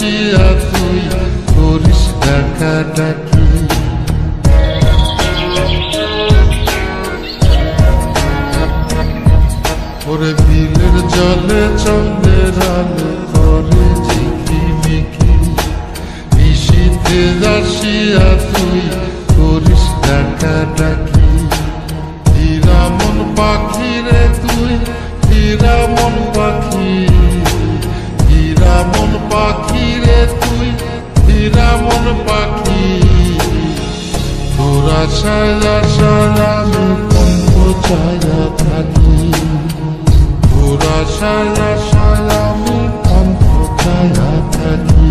আসিয়া তুই করিস ডাকা ডাকি। ওরে বিলের জলে চন্দ্রের আলো করে ঝিকিমিকি, নিশীথে আসিয়া তুই করিস ডাকা ডাকি। হীরা মন পাখি রে তুই, হীরা মন পাখি, হীরা মন পাখি রে তুই, হীরা মন পাখি। তোর আশায় আশায় আমি কম্প ছায়া থাকি, তোর আশায় আশায় আমি কম্প ছায়া থাকি।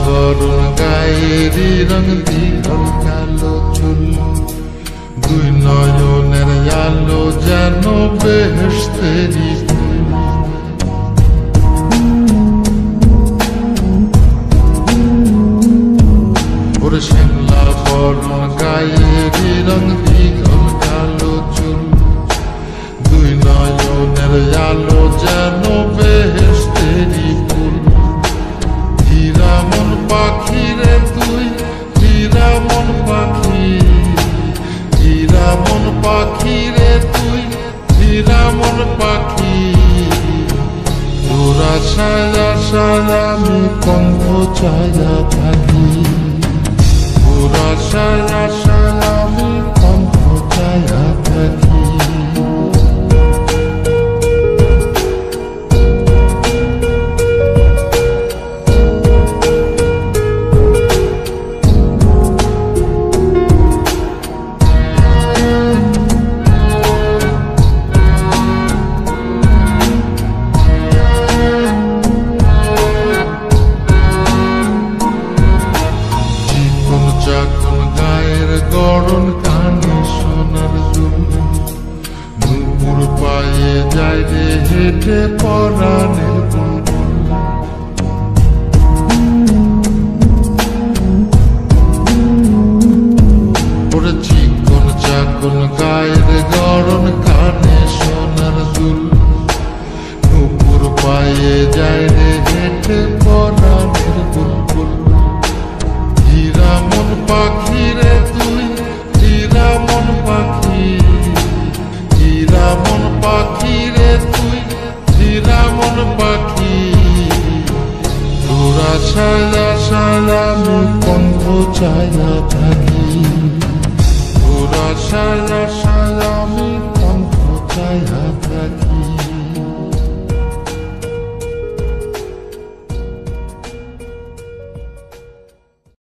বরণ গায়েরি রং দীঘল কালো চুল, দুই নয়নের আলো যেন বেহেশতেরি ফুল। ওরে শ্যামলা বরণ গায়েরি রং দীঘল কালো চুল, দুই নয়নের আলো যেন বেহেশতেরি ফুল। হীরা মন পাখি রে তুই, হীরা মন পাখি, হীরা মন পাখি রে তুই, হীরা মন পাখি। তোর আশায় আশায় আমি কম্প ছায়া থাকি, তোর আশায় আশায় আমি কম্প ছায়া থাকি। গায়ের গড়ন কানে সোনার জুল, নুপুর পায়ে যায় রে হেঁটে পরাণের বুলবুল। ওরে চিকন চাকন গায়ের গড়ন কানে সোনার জুল, নুপুর পায়ে যায় রে হেঁটে পরাণের বুলবুল। হীরা মন পাখি রে তুই, হীরা মন পাখি, হীরা মন পাখি রে তুই, হীরা মন পাখি। তোর আশায় আশায় আমি কম্প ছায়া থাকি, তোর আশায় আশায়